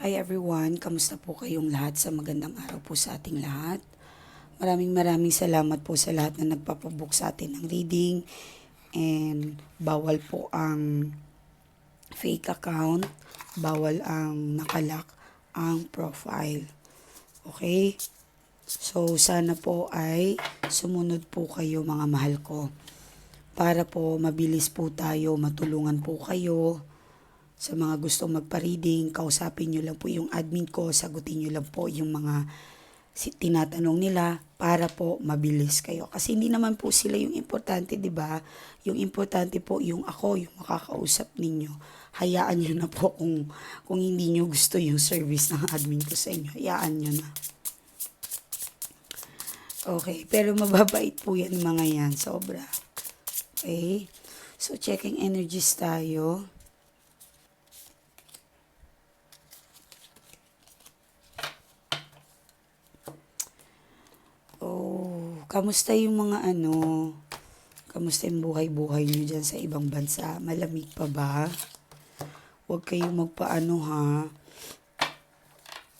Hi everyone, kamusta po kayong lahat? Sa magandang araw po sa ating lahat. Maraming salamat po sa lahat na nagpapabook sa atin ng reading, and bawal po ang fake account, bawal ang nakalak ang profile. Okay? So sana po ay sumunod po kayo mga mahal ko, para po mabilis po tayo, matulungan po kayo. Sa mga gustong magpa-reading, kausapin nyo lang po yung admin ko, sagutin nyo lang po yung mga tinatanong nila para po mabilis kayo. Kasi hindi naman po sila yung importante, di ba? Yung importante po yung ako, yung makakausap ninyo. Hayaan nyo na po kung hindi nyo gusto yung service ng admin ko sa inyo. Hayaan nyo na. Okay, pero mababait po yan mga yan, sobra. Okay, so checking energies tayo. Kamusta yung mga kamusta yung buhay-buhay nyo dyan sa ibang bansa? Malamig pa ba? Huwag kayong magpaano ha.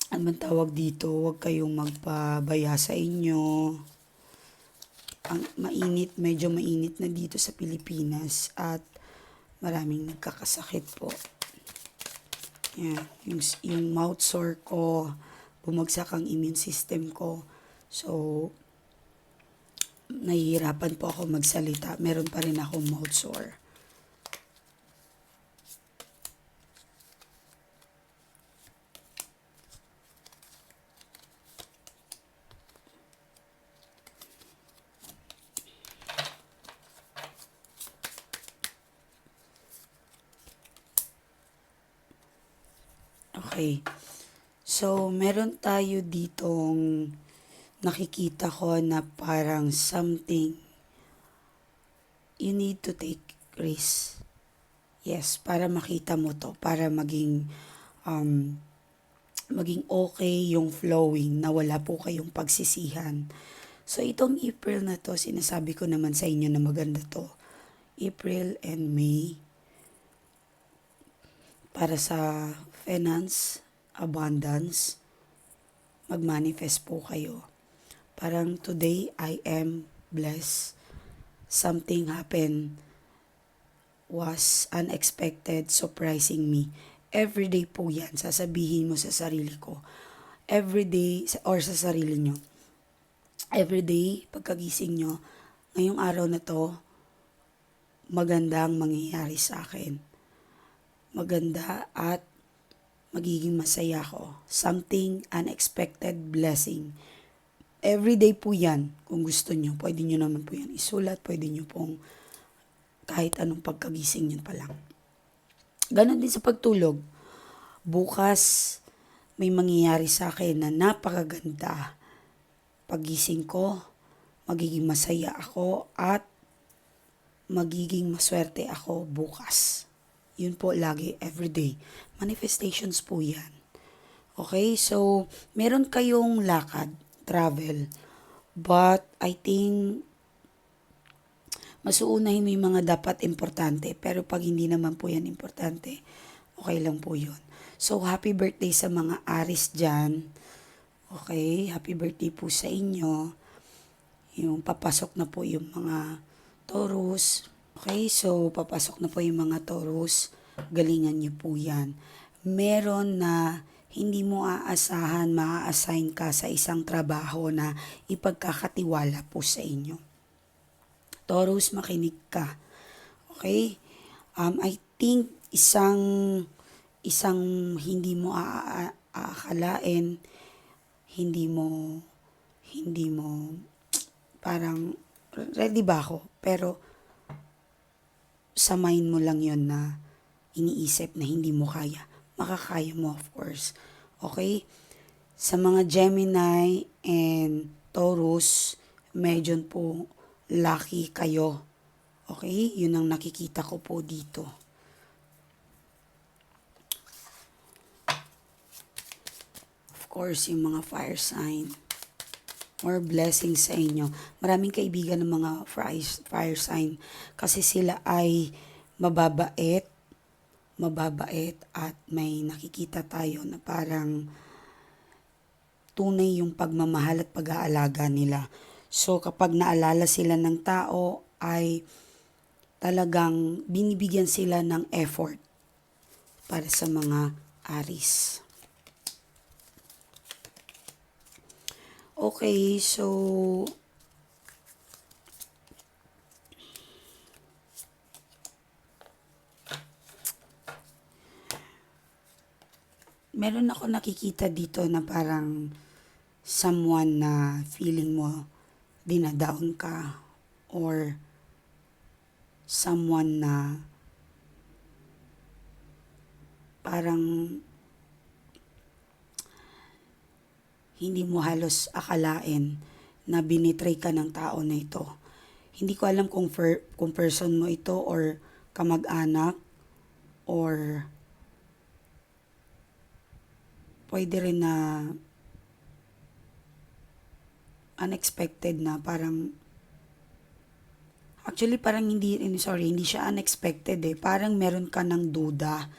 Ano man tawag dito? Huwag kayong magpabaya sa inyo. Ang medyo mainit na dito sa Pilipinas at maraming nagkakasakit po. Yan, yung mouth sore ko, bumagsak ang immune system ko. So, nahihirapan po ako magsalita. Meron pa rin akong mouth sore. Okay. So, meron tayo ditong nakikita ko na parang something you need to take risk. Yes, para makita mo to, para maging okay yung flowing, na wala po kayong pagsisihan. So, itong April na to, sinasabi ko naman sa inyo na maganda to. April and May, para sa finance, abundance, mag-manifest po kayo. Parang today, I am blessed. Something happened, was unexpected, surprising me. Everyday po yan, sasabihin mo sa sarili ko. Everyday, or sa sarili nyo. Everyday, pagkagising nyo, ngayong araw na to, magandang mangyayari sa akin. Maganda at magiging masaya ako. Something unexpected blessing. Everyday po yan. Kung gusto nyo, pwede nyo naman po yan isulat. Pwede nyo pong kahit anong pagkagising nyo pa lang. Ganon din sa pagtulog. Bukas, may mangyayari sa akin na napakaganda. Pagising ko, magiging masaya ako at magiging maswerte ako bukas. Yun po lagi, everyday. Manifestations po yan. Okay, so meron kayong lakad, travel. But I think masuunahin mo yung mga dapat importante. Pero pag hindi naman po yan importante, okay lang po yun. So happy birthday sa mga Aries dyan. Okay, happy birthday po sa inyo. Yung papasok na po yung mga Taurus. Okay, so papasok na po yung mga Taurus. Galingan nyo po yan. Meron na hindi mo aasahan, maa-assign ka sa isang trabaho na ipagkakatiwala po sa inyo. Taurus, makinig ka. Okay? I think isang hindi mo aakalain, hindi mo parang ready ba ako? Pero sa mind mo lang yon na iniisip na hindi mo kaya. Makakaya mo, of course. Okay? Sa mga Gemini and Taurus, medyo po lucky kayo. Okay? Yun ang nakikita ko po dito. Of course, yung mga fire sign. More blessings sa inyo. Maraming kaibigan ng mga fire sign kasi sila ay mababait, mababait at may nakikita tayo na parang tunay yung pagmamahal at pag-aalaga nila. So kapag naalala sila ng tao ay talagang binibigyan sila ng effort para sa mga Aris. Okay, so meron ako nakikita dito na parang someone na feeling mo dinadown ka or someone na parang hindi mo halos akalain na binitray ka ng tao na ito. Hindi ko alam kung person mo ito or kamag-anak or pwede rin na unexpected na parang actually parang hindi siya unexpected parang meron ka ng duda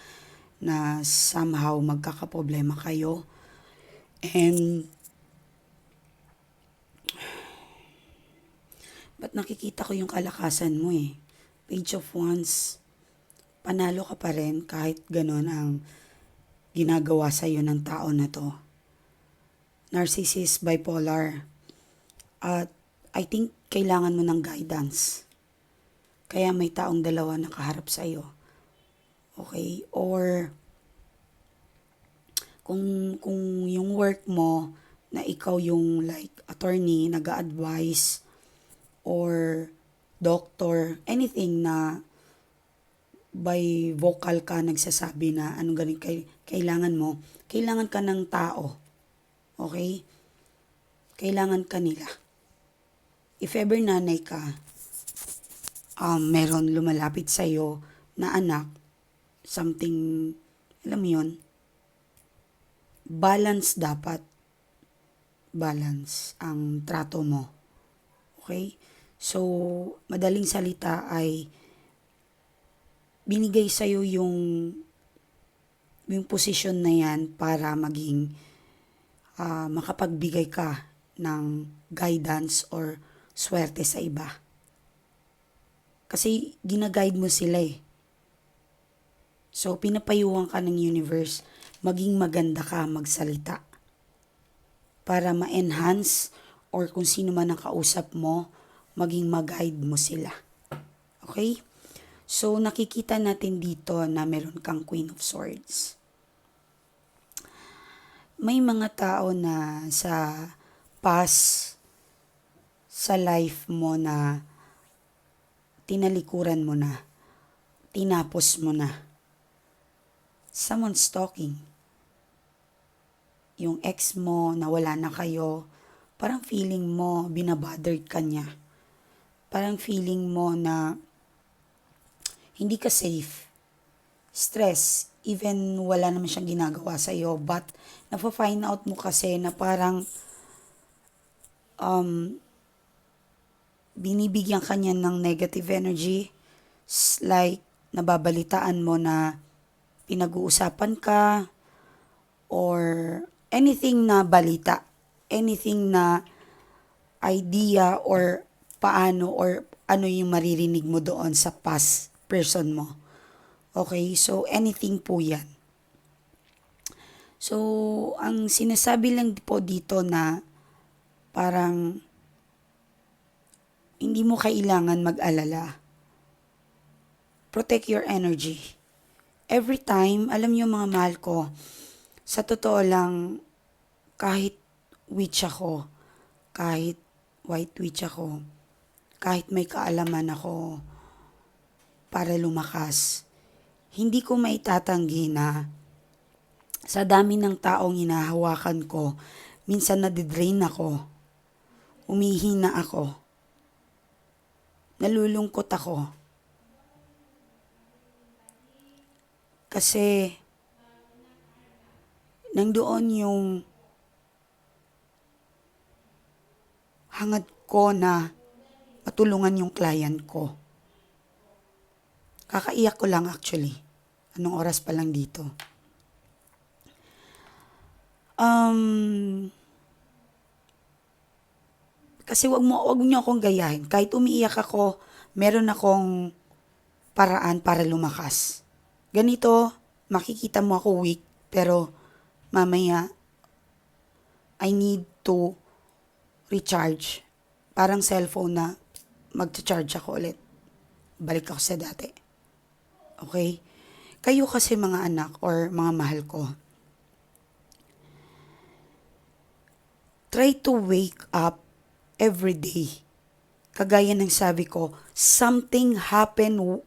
na somehow magkakaproblema kayo and ba't nakikita ko yung kalakasan mo Page of Wands, panalo ka pa rin kahit ganon ang ginagawa sa'yo ng tao na to. Narcissist, bipolar. At I think kailangan mo ng guidance. Kaya may taong dalawa nakaharap sa'yo. Okay? Or kung yung work mo na ikaw yung like attorney, nag-a-advise or doctor, anything na by vocal ka nagsasabi na anong ganun kailangan mo, kailangan ka ng tao. Okay? Kailangan ka nila. If ever nanay ka, meron lumalapit sa'yo na anak, something, alam mo yun, balance dapat. Balance ang trato mo. Okay? So, madaling salita ay binigay sa'yo yung posisyon na yan para maging makapagbigay ka ng guidance or swerte sa iba. Kasi ginaguide mo sila So, pinapayuhan ka ng universe, maging maganda ka magsalita para ma-enhance or kung sino man ang kausap mo, maging mag-guide mo sila. Okay? So, nakikita natin dito na meron kang Queen of Swords. May mga tao na sa past, sa life mo na tinalikuran mo na, tinapos mo na. Someone's talking. Yung ex mo, nawala na kayo, parang feeling mo, binabothered ka niya. Parang feeling mo na hindi ka safe. Stress, even wala naman siyang ginagawa sa'yo, but nafa-find out mo kasi na parang binibigyan ka niya ng negative energy, like nababalitaan mo na pinag-uusapan ka, or anything na balita, anything na idea or paano or ano yung maririnig mo doon sa past person mo. Okay, so anything po yan. So, ang sinasabi lang po dito na parang hindi mo kailangan mag-alala. Protect your energy. Every time, alam niyo mga mahal ko, sa totoo lang, kahit witch ako, kahit white witch ako, kahit may kaalaman ako para lumakas, hindi ko maitatanggi na sa dami ng taong hinahawakan ko, minsan nadidrain ako, umihina ako, nalulungkot ako. Kasi nandoon yung hangad ko na matulungan yung client ko. Kakaiyak ko lang actually. Anong oras pa lang dito? Um, Kasi wag niyo akong gayahin. Kahit umiiyak ako, meron akong paraan para lumakas. Ganito, makikita mo ako weak, pero mamaya, I need to recharge. Parang cellphone na mag-charge ako ulit. Balik ako sa dati. Okay? Kayo kasi mga anak or mga mahal ko, try to wake up every day. Kagaya ng sabi ko, something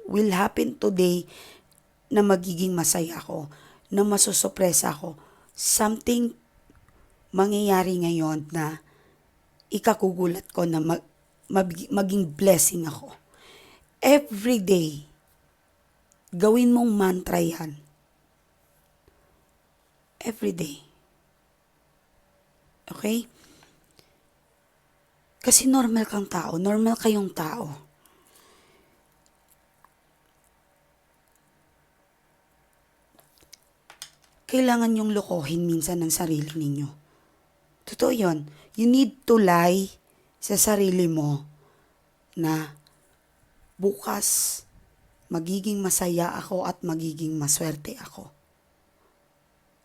will happen today na magiging masaya ako, na masusupresa ako. Something mangyayari ngayon na ikakugulat ko na maging blessing ako. Every day, gawin mong mantra yan. Every day. Okay? Kasi normal kang tao, normal kayong tao. Kailangan yung lokohin minsan ng sarili ninyo. Totoo yun. You need to lie sa sarili mo na bukas magiging masaya ako at magiging maswerte ako.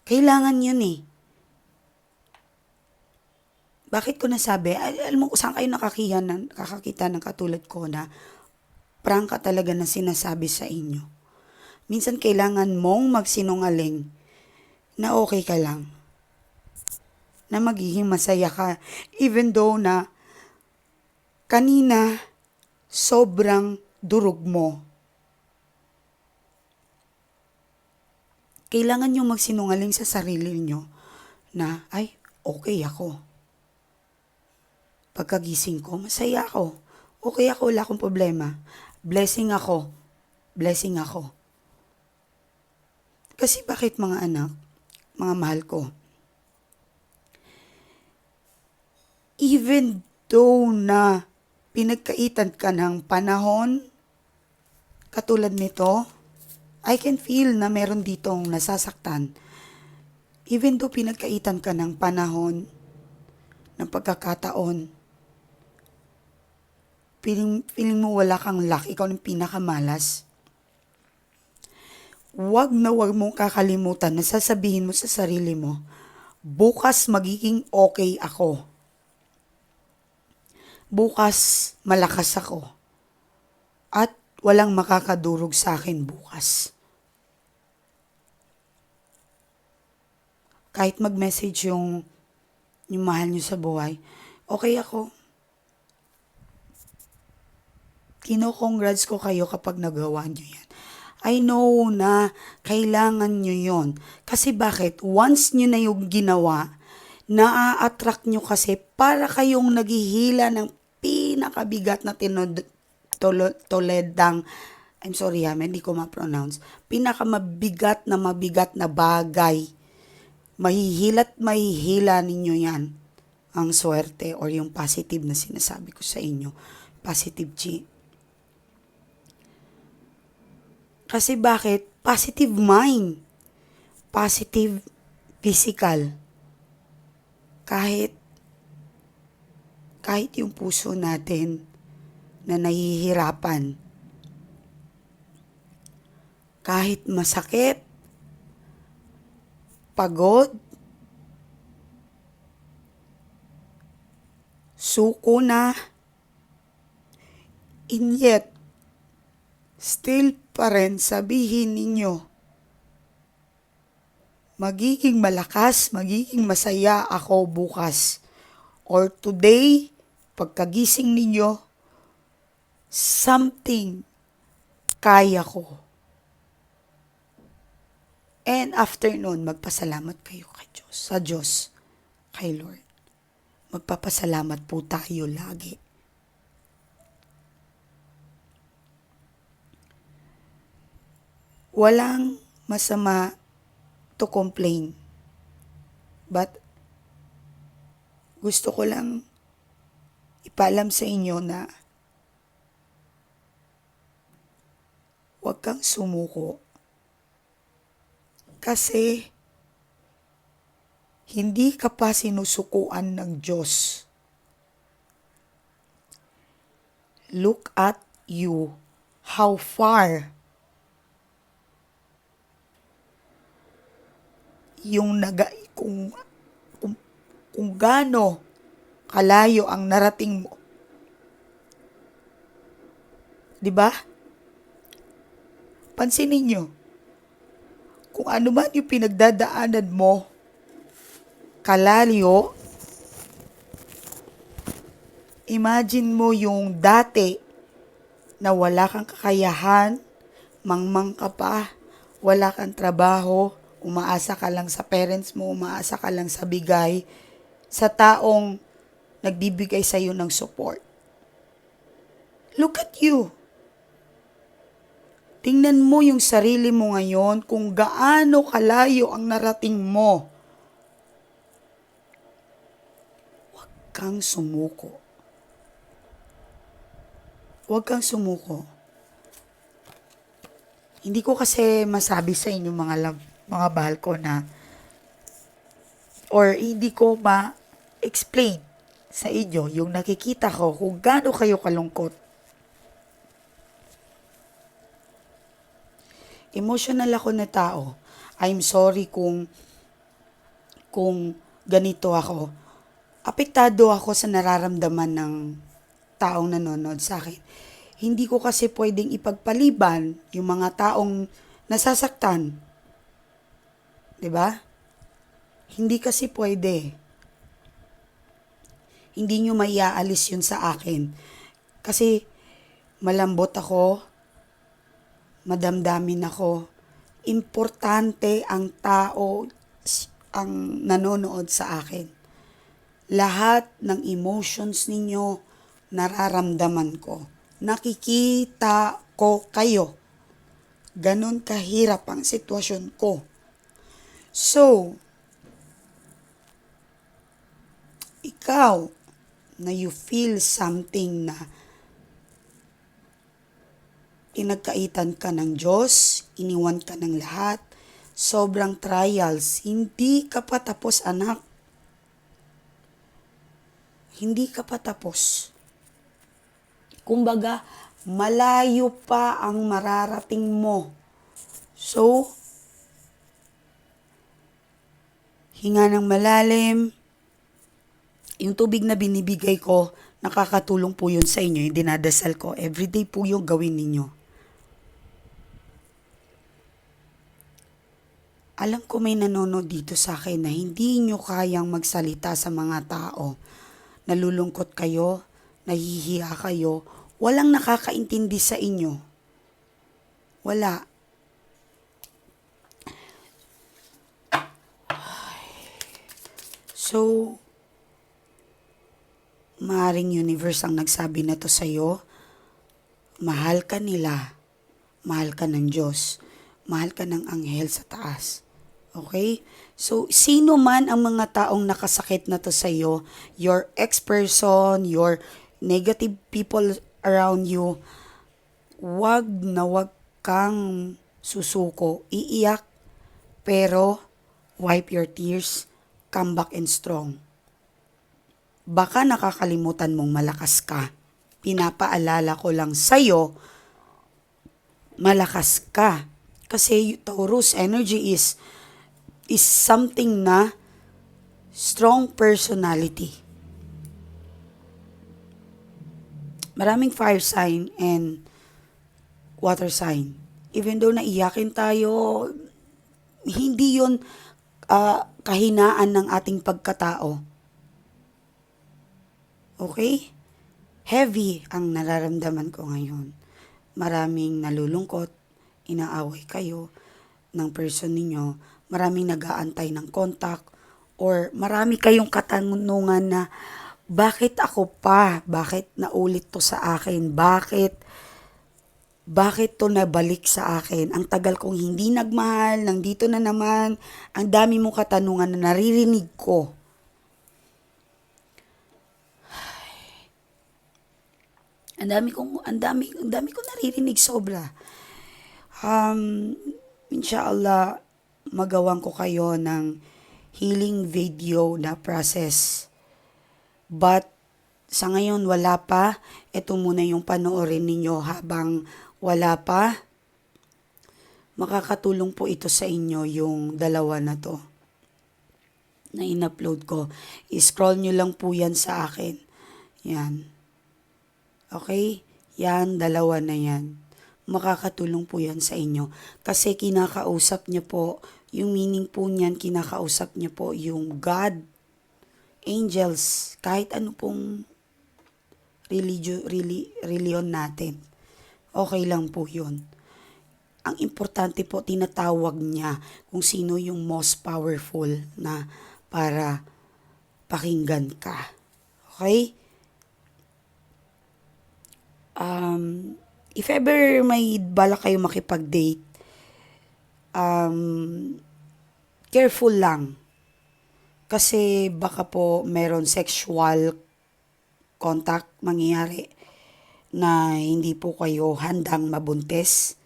Kailangan yun eh. Bakit ko nasabi? Alam mo saan kayo nakakakita ng katulad ko na prangka talaga na sinasabi sa inyo. Minsan kailangan mong magsinungaling na okay ka lang. Na magiging masaya ka. Even though na kanina sobrang durog mo. Kailangan nyo magsinungaling sa sarili nyo na, ay, okay ako. Pagkagising ko, masaya ako. Okay ako, wala akong problema. Blessing ako. Blessing ako. Kasi bakit mga anak, mga mahal ko, even though na pinagkaitan ka ng panahon, katulad nito, I can feel na meron ditong nasasaktan. Even though pinagkaitan ka ng panahon, ng pagkakataon, feeling mo wala kang luck, ikaw ng pinakamalas. Huwag mong kakalimutan na sasabihin mo sa sarili mo, bukas magiging okay ako. Bukas malakas ako. At walang makakadurog sa akin bukas. Kahit mag-message yung mahal nyo sa buhay, okay ako. Kino-congrats ko kayo kapag nagawa nyo yan. I know na kailangan nyo yon. Kasi bakit? Once nyo na yung ginawa, naa-attract nyo kasi para kayong naghihila ng pinakabigat na toledang, I'm sorry hindi ko ma-pronounce, pinakamabigat na bagay. Mahihila ninyo yan. Ang swerte or yung positive na sinasabi ko sa inyo. Positive G. Kasi bakit? Positive mind. Positive physical. Kahit yung puso natin na nahihirapan, kahit masakit, pagod, suko na, and yet, still pa rin sabihin ninyo, magiging malakas, magiging masaya ako bukas. Or today, pagkagising ninyo, something kaya ko. And after nun, magpasalamat kayo kay Diyos, sa Diyos, kay Lord. Magpapasalamat po tayo lagi. Walang masama to complain. But, gusto ko lang ipaalam sa inyo na huwag kang sumuko Kasi hindi ka pa sinusukuan ng Diyos. Look at you, how far kung, kung, kung gaano kalayo ang narating mo. 'Di ba? Pansinin niyo, kung ano man yung pinagdadaanan mo, kalayo, imagine mo yung dati na wala kang kakayahan, mangmang ka pa, wala kang trabaho, umaasa ka lang sa parents mo, umaasa ka lang sa bigay, sa taong nagbibigay sa iyo ng support. Look at you. Tingnan mo yung sarili mo ngayon kung gaano kalayo ang narating mo. Huwag kang sumuko. Huwag kang sumuko. Hindi ko kasi masabi sa inyo mga bahal ko na, or hindi ko ma-explain sa inyo yung nakikita ko kung gaano kayo kalungkot. Emotional ako na tao. I'm sorry kung ganito ako. Apektado ako sa nararamdaman ng taong nanonood sa akin. Hindi ko kasi pwedeng ipagpaliban yung mga taong nasasaktan. 'Di ba? Hindi kasi pwede. Hindi nyo maiaalis yun sa akin. Kasi malambot ako, madamdamin ako. Importante ang tao ang nanonood sa akin. Lahat ng emotions ninyo, nararamdaman ko. Nakikita ko kayo. Ganon kahirap ang sitwasyon ko. So, ikaw na you feel something na pinagkaitan ka ng Diyos, iniwan ka ng lahat, sobrang trials, hindi ka pa tapos, anak. Hindi ka pa tapos. Kumbaga, malayo pa ang mararating mo. So, hinga ng malalim. Yung tubig na binibigay ko, nakakatulong po yun sa inyo, yung dinadasal ko. Everyday po yung gawin ninyo. Alam ko may nanonood dito sa akin na hindi nyo kayang magsalita sa mga tao. Nalulungkot kayo, nahihiya kayo, walang nakakaintindi sa inyo. Wala. So, maaring universe ang nagsabi na to sa'yo, mahal ka nila, mahal ka ng Diyos, mahal ka ng anghel sa taas. Okay? So, sino man ang mga taong nakasakit na to sa'yo, your ex-person, your negative people around you, wag na wag kang susuko, iiyak, pero wipe your tears, come back and strong. Baka nakakalimutan mong malakas ka. Pinapaalala ko lang sa'yo, malakas ka. Kasi Taurus energy is something na strong personality. Maraming fire sign and water sign. Even though naiyakin tayo, hindi yun kahinaan ng ating pagkatao. Okay? Heavy ang nararamdaman ko ngayon. Maraming nalulungkot, inaaway kayo ng person ninyo, maraming nag-aantay ng contact, or marami kayong katanungan na, bakit ako pa? Bakit naulit to sa akin? Bakit to nabalik sa akin? Ang tagal kong hindi nagmahal, nandito na naman, ang dami mong katanungan na naririnig ko. Ang dami ko naririnig sobra. Inshallah, magawan ko kayo ng healing video na process. But sa ngayon wala pa. Ito muna yung panoorin ninyo habang wala pa. Makakatulong po ito sa inyo yung dalawa na to na in-upload ko. I-scroll nyo lang po yan sa akin. Yan. Okay? Yan, dalawa na yan. Makakatulong po yan sa inyo. Kasi kinakausap niya po, yung meaning po niyan, kinakausap niya po yung God, angels, kahit ano pong religion natin. Okay lang po yun. Ang importante po, tinatawag niya kung sino yung most powerful na para pakinggan ka. Okay? If ever may bala kayo makipag-date, careful lang. Kasi baka po meron sexual contact mangyayari na hindi po kayo handang mabuntis.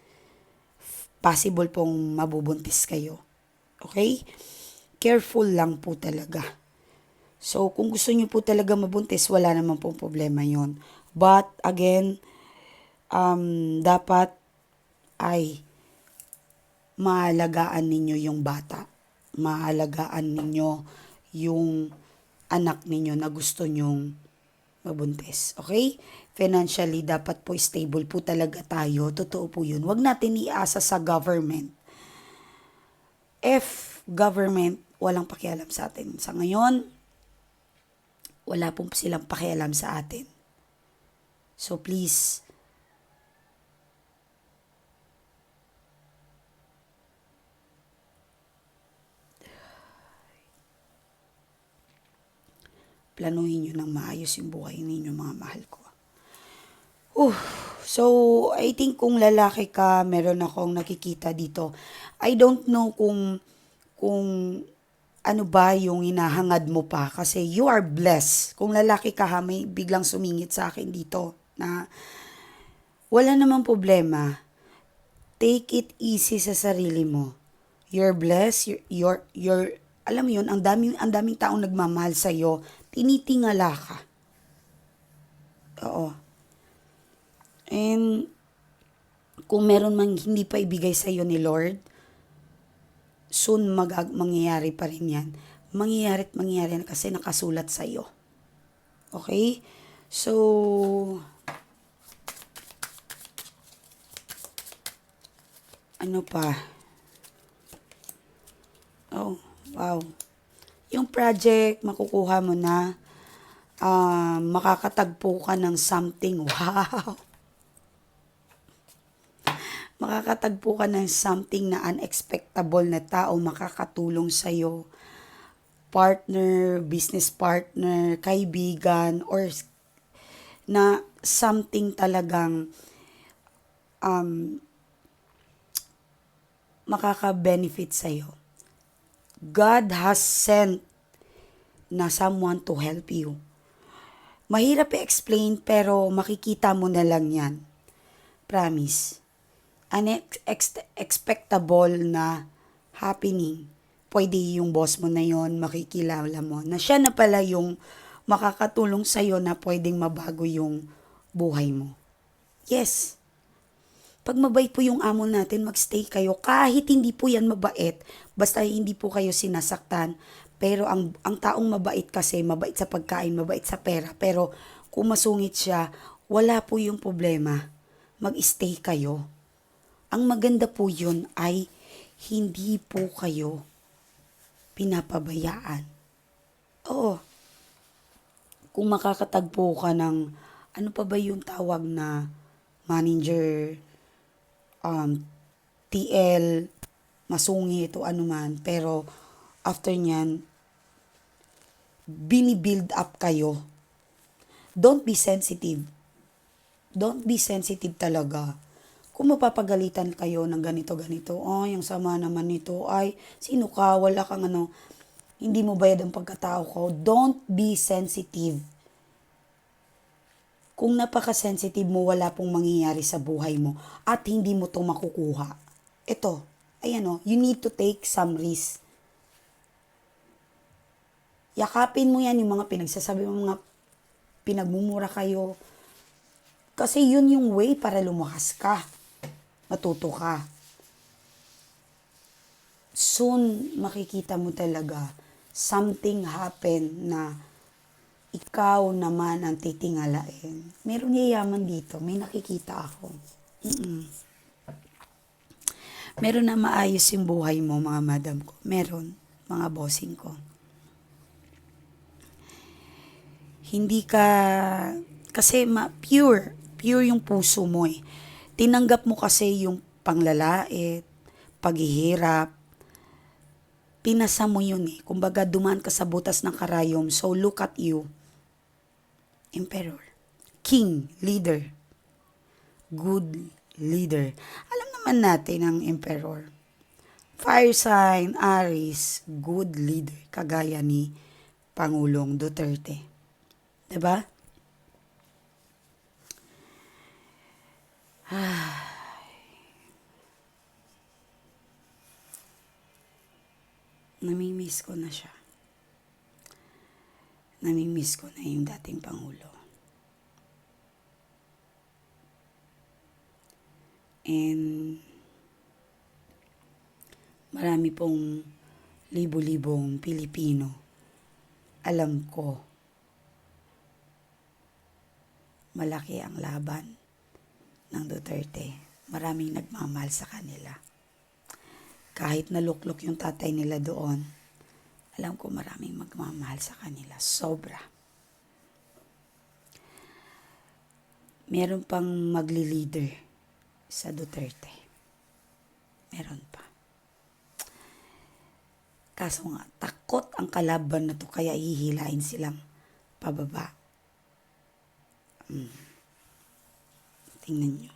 Possible pong mabubuntis kayo. Okay? Careful lang po talaga. So, kung gusto niyo po talaga mabuntis, wala naman pong problema yon. But, again, dapat ay maalagaan ninyo yung bata. Maalagaan ninyo yung anak ninyo na gusto nyong mabuntis. Okay? Financially, dapat po stable po talaga tayo. Totoo po yun. Huwag natin iasa sa government. If government, walang pakialam sa atin. Sa ngayon, wala po silang pakialam sa atin. So please, planuhin nyo ng maayos yung buhay ninyo, mga mahal ko. So, I think kung lalaki ka, meron akong nakikita dito. I don't know kung ano ba yung hinahangad mo pa kasi you are blessed. Kung lalaki ka ha, may biglang sumingit sa akin dito na wala namang problema. Take it easy sa sarili mo. You're blessed, you're alam mo yun, ang daming taong nagmamahal sa iyo, tinitingala ka. Oo. And kung meron mang hindi pa ibigay sa iyo ni Lord, soon mangyayari pa rin yan. Mangyayari na kasi nakasulat sa iyo. Okay? So, ano pa? Oh, wow. Yung project, makukuha mo na. Makakatagpo ka ng something. Wow. Makakatagpo ka ng something na unexpectable na tao makakatulong sa'yo. Partner, business partner, kaibigan, or na something talagang makaka-benefit sa'yo. God has sent na someone to help you. Mahirap i-explain pero makikita mo na lang yan. Promise. Unexpectable na happening. Pwede yung boss mo na yon, makikilala mo na siya na pala yung makakatulong sa'yo na pwedeng mabago yung buhay mo. Yes. Pag mabait po yung amo natin, magstay kayo. Kahit hindi po yan mabait, basta hindi po kayo sinasaktan. Pero ang taong mabait kasi, mabait sa pagkain, mabait sa pera. Pero kung masungit siya, wala po yung problema. Mag-stay kayo. Ang maganda po yun ay hindi po kayo pinapabayaan. Oo. Kung makakatagpo ka ng, ano pa ba yung tawag na manager, TL, masungit o anuman, pero after nyan, binibuild up kayo. Don't be sensitive. Don't be sensitive talaga. Kung mapapagalitan kayo ng ganito-ganito, ay, ang sama naman nito, ay, sino ka, wala kang ano, hindi mo bayad ang pagkatao ko. Don't be sensitive. Kung napaka-sensitive mo, wala pong mangyayari sa buhay mo at hindi mo to makukuha. Ito, ayan o, you need to take some risk. Yakapin mo yan, yung mga pinagsasabi mo, mga pinagmumura kayo. Kasi yun yung way para lumakas ka. Matuto ka. Soon, makikita mo talaga something happen na ikaw naman ang titingalain. Meron yayaman dito. May nakikita ako. Meron na maayos yung buhay mo, mga madam ko. Meron, mga bossing ko. Hindi ka, kasi pure yung puso mo eh. Tinanggap mo kasi yung panglalait, paghihirap, pinasa mo yun eh. Kumbaga dumaan ka sa butas ng karayom, so look at you. Emperor, king, leader, good leader. Alam naman natin ang emperor. Fire sign, Aries, good leader, kagaya ni Pangulong Duterte. Diba? Namimiss ko na siya. Namimiss ko na yung dating Pangulo. And marami pong libo-libong Pilipino. Alam ko, malaki ang laban ng Duterte. Maraming nagmamahal sa kanila. Kahit naluklok yung tatay nila doon, alam ko maraming magmamahal sa kanila. Sobra. Meron pang magli-leader sa Duterte. Meron pa. Kaso nga, takot ang kalaban na to, kaya hihilain silang pababa. Tingnan nyo.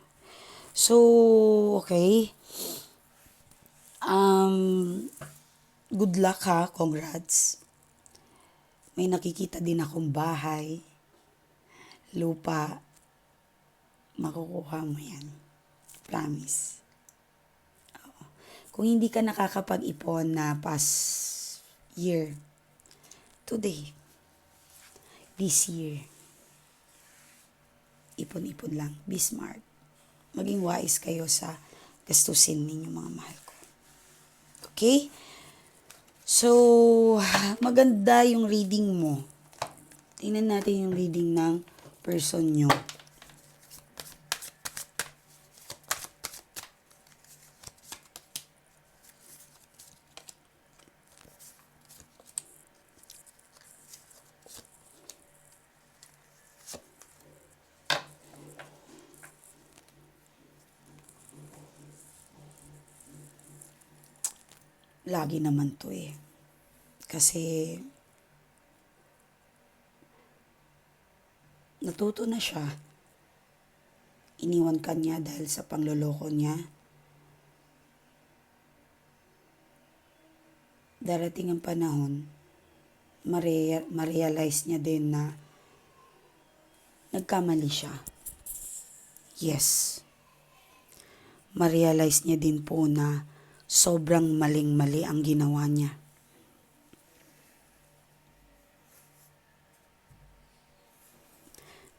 So, okay. Good luck ha. Congrats. May nakikita din akong bahay, lupa. Makukuha mo yan. Promise. Oo. Kung hindi ka nakakapag-ipon na past year, today, this year, ipon-ipon lang. Be smart. Maging wise kayo sa gastusin ninyo, mga mahal ko. Okay? So, maganda yung reading mo. Tingnan natin yung reading ng person nyo. Lagi naman to eh. Kasi natuto na siya. Iniwan ka niya dahil sa pangloloko niya. Darating ang panahon, ma-realize niya din na nagkamali siya. Yes. Ma-realize niya din po na sobrang maling-mali ang ginawa niya.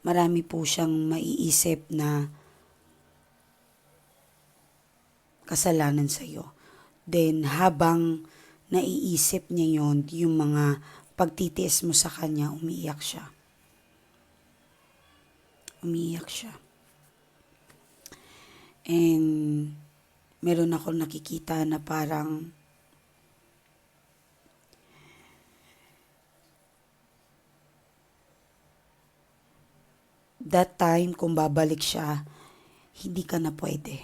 Marami po siyang maiisip na kasalanan sa iyo. Then habang naiisip niya yon, yung mga pagtitiis mo sa kanya, umiiyak siya. Umiiyak siya. And meron ako nakikita na parang that time kung babalik siya, hindi ka na pwede.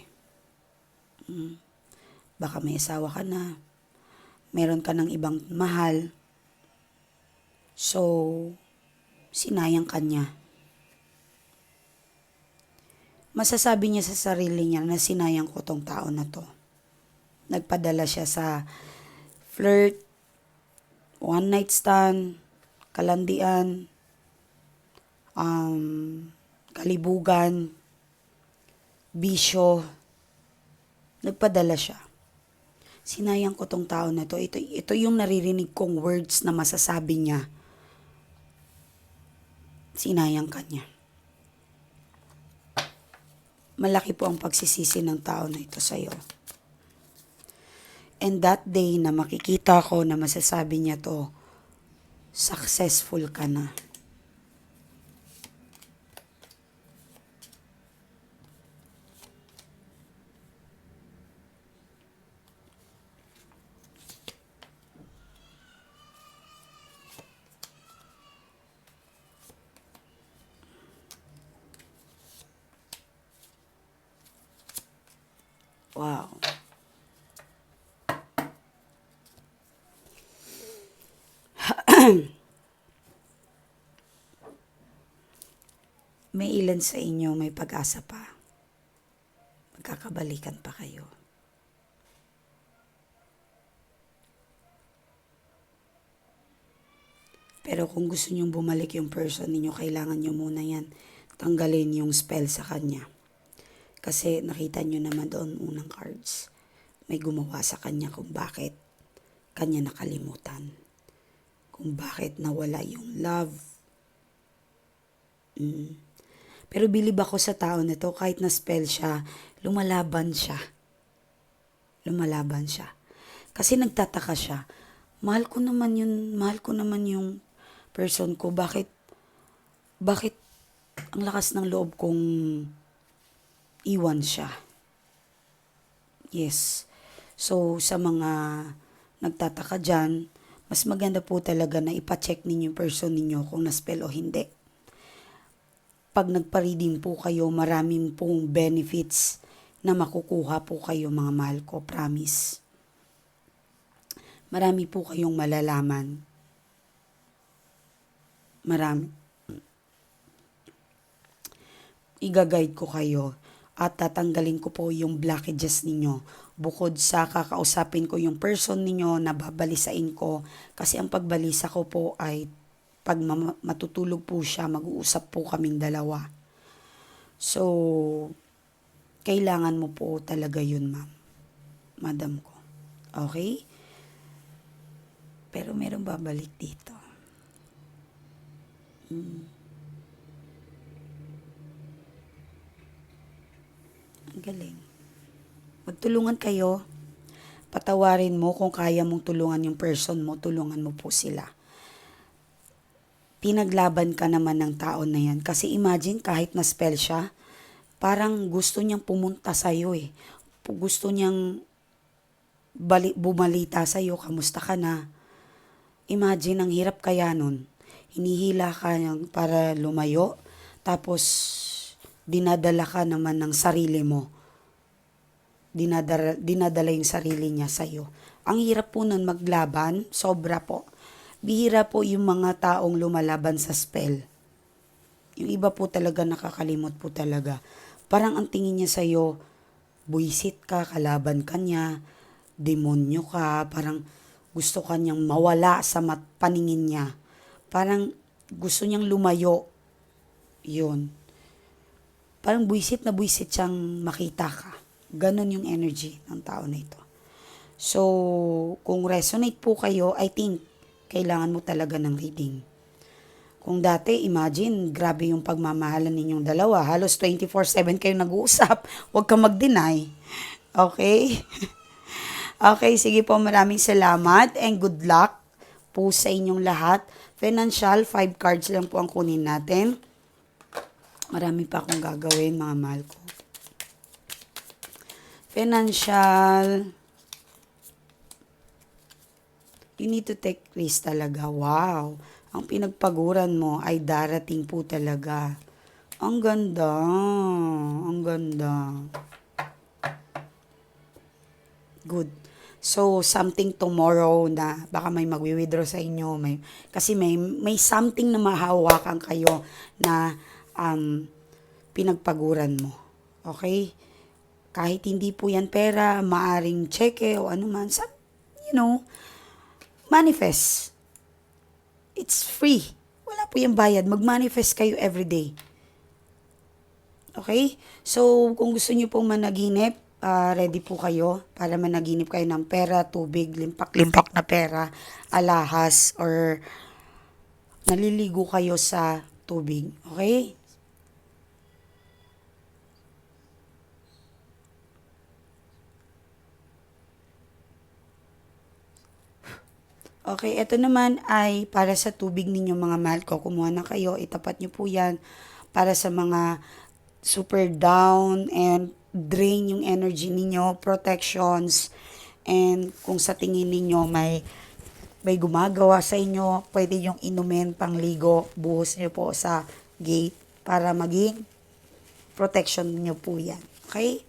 Baka may asawa ka na, meron ka ng ibang mahal, so sinayang ka niya. Masasabi niya sa sarili niya na sinayang ko tong tao na to. Nagpadala siya sa flirt, one night stand, kalandian, kalibugan, bisyo. Nagpadala siya. Sinayang ko tong tao na to. Ito yung naririnig kong words na masasabi niya. Sinayang ka niya. Malaki po ang pagsisisi ng tao na ito sa'yo. And that day na makikita ko na masasabi niya to, successful ka na. Wow. May ilan sa inyo may pag-asa pa. Magkakabalikan pa kayo. Pero kung gusto nyong bumalik yung person ninyo, kailangan nyo muna yan tanggalin yung spell sa kanya. Kasi nakita nyo naman doon unang cards. May gumawa sa kanya kung bakit kanya nakalimutan. Kung bakit nawala yung love. Pero bilib ako sa tao na to, kahit na spell siya, lumalaban siya. Lumalaban siya. Kasi nagtataka siya. Mahal ko naman yung person ko. Bakit ang lakas ng loob kong iwan siya? Yes. So, sa mga nagtataka dyan, mas maganda po talaga na ipacheck ninyo yung person ninyo kung na-spell o hindi. Pag nagpa-reading po kayo, maraming pong benefits na makukuha po kayo, mga mahal ko, promise. Marami po kayong malalaman. Marami. Iga-guide ko kayo at tatanggalin ko po yung blockages ninyo. Bukod sa kakausapin ko yung person ninyo na babalisain ko. Kasi ang pagbalisa ko po ay pag matutulog po siya, mag-uusap po kaming dalawa. So, kailangan mo po talaga yun, ma'am. Madam ko. Okay? Pero merong babalik dito. Ang galing. Magtulungan kayo. Patawarin mo kung kaya mong tulungan yung person mo, tulungan mo po sila. Pinaglaban ka naman ng tao na yan. Kasi imagine, kahit na-spell siya, parang gusto niyang pumunta sa'yo eh. Gusto niyang bumalita sa'yo, kamusta ka na. Imagine, ang hirap kaya nun. Hinihila ka para lumayo, tapos dinadala ka naman ng sarili mo. Dinadala yung sarili niya sa'yo. Ang hirap po nun maglaban, sobra po. Bihira po yung mga taong lumalaban sa spell. Yung iba po talaga nakakalimot po talaga. Parang ang tingin niya sa'yo, buisit ka, kalaban ka niya, demonyo ka, parang gusto ka niyang mawala sa paningin niya. Parang gusto niyang lumayo. Yun. Parang buisit na buisit siyang makita ka. Ganon yung energy ng tao na ito. So, kung resonate po kayo, I think, kailangan mo talaga ng reading. Kung dati, imagine, grabe yung pagmamahalan ninyong dalawa. Halos 24/7 kayo nag-uusap. Huwag kang mag-deny. Okay? Okay, sige po, maraming salamat and good luck po sa inyong lahat. Financial, 5 cards lang po ang kunin natin. Marami pa akong gagawin, mga mahal ko. Financial. You need to take risk talaga. Wow. Ang pinagpaguran mo ay darating po talaga. Ang ganda. Ang ganda. Good. So, something tomorrow na baka may magwi-withdraw sa inyo. Kasi may something na mahawakan kayo na pinagpaguran mo. Okay? Kahit hindi po yan pera, maaring cheque o ano man. Manifest. It's free. Wala po yung bayad. Mag-manifest kayo everyday. Okay? So, kung gusto nyo pong managinip, ready po kayo para managinip kayo ng pera, tubig, limpak-limpak na pera, alahas, or naliligo kayo sa tubig. Okay? Okay, ito naman ay para sa tubig ninyo mga mahal ko. Kumuha na kayo, itapat nyo po yan para sa mga super down and drain yung energy ninyo, protections, and kung sa tingin ninyo may gumagawa sa inyo, pwede yung inumin, pangligo, buhos nyo po sa gate para maging protection nyo po yan. Okay?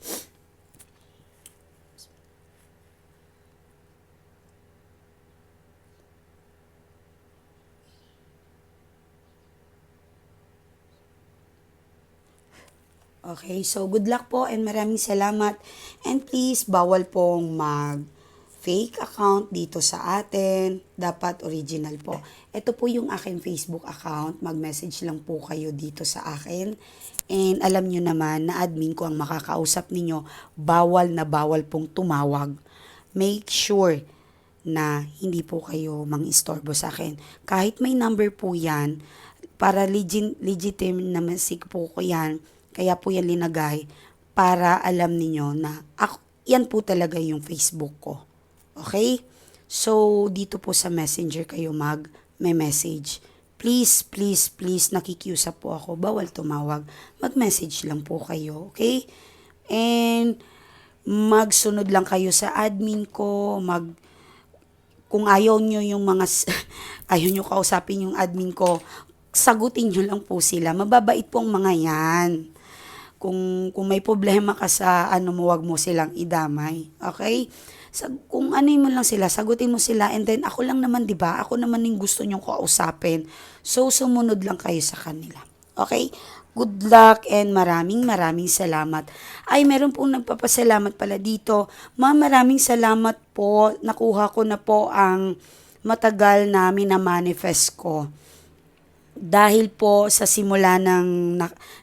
Okay, so good luck po and maraming salamat. And please, bawal pong mag-fake account dito sa atin. Dapat original po. Ito po yung aking Facebook account. Mag-message lang po kayo dito sa akin. And alam nyo naman na admin ko ang makakausap ninyo. Bawal na bawal pong tumawag. Make sure na hindi po kayo mang-istorbo sa akin. Kahit may number po yan, para legitimate na message po ko yan, kaya po yan linagay para alam niyo na ako, yan po talaga yung Facebook ko. Okay? So, dito po sa Messenger kayo may message. Please, please, please, nakikiusap po ako. Bawal tumawag. Mag-message lang po kayo. Okay? And, magsunod lang kayo sa admin ko. Kung ayaw nyo yung ayaw nyo kausapin yung admin ko, sagutin nyo lang po sila. Mababait po ang mga yan. Kung may problema ka sa mo, wag mo silang idamay. Okay? Kung mo lang sila, sagutin mo sila, and then ako lang naman, 'di ba? Ako naman yung gusto nyong kausapin. So sumunod lang kayo sa kanila. Okay? Good luck and maraming salamat. Ay, meron pong nagpapasalamat pala dito. Ma'am, maraming salamat po. Nakuha ko na po ang matagal na minamanifest ko. Dahil po sa simula ng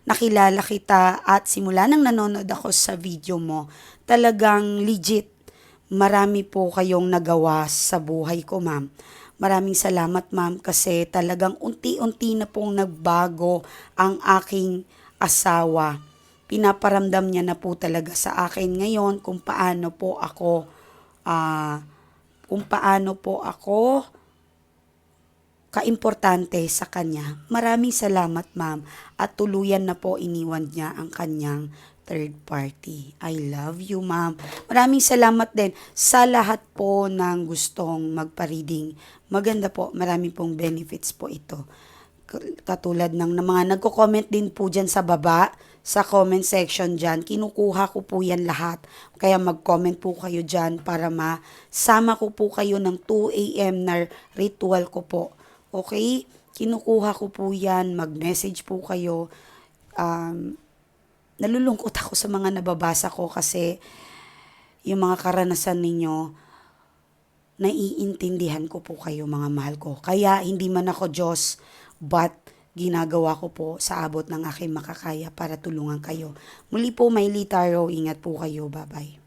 nakilala kita at simula ng nanonood ako sa video mo, talagang legit, marami po kayong nagawa sa buhay ko, ma'am. Maraming salamat, ma'am, kasi talagang unti-unti na pong nagbago ang aking asawa. Pinaparamdam niya na po talaga sa akin ngayon kung paano po ako kaimportante sa kanya. Maraming salamat, ma'am, at tuluyan na po iniwan niya ang kanyang third party. I love you, ma'am. Maraming salamat din sa lahat po ng gustong magpa-reading. Maganda po, marami pong benefits po ito. Katulad ng mga nagko-comment din po dyan sa baba, sa comment section dyan, kinukuha ko po yan lahat. Kaya mag-comment po kayo dyan para masama ko po kayo ng 2 a.m. na ritual ko po. Okay? Kinukuha ko po yan, mag-message po kayo. Nalulungkot ako sa mga nababasa ko kasi yung mga karanasan ninyo, naiintindihan ko po kayo, mga mahal ko. Kaya hindi man ako Diyos, but ginagawa ko po sa abot ng aking makakaya para tulungan kayo. Muli po, Maylita Tarot, ingat po kayo. Bye-bye.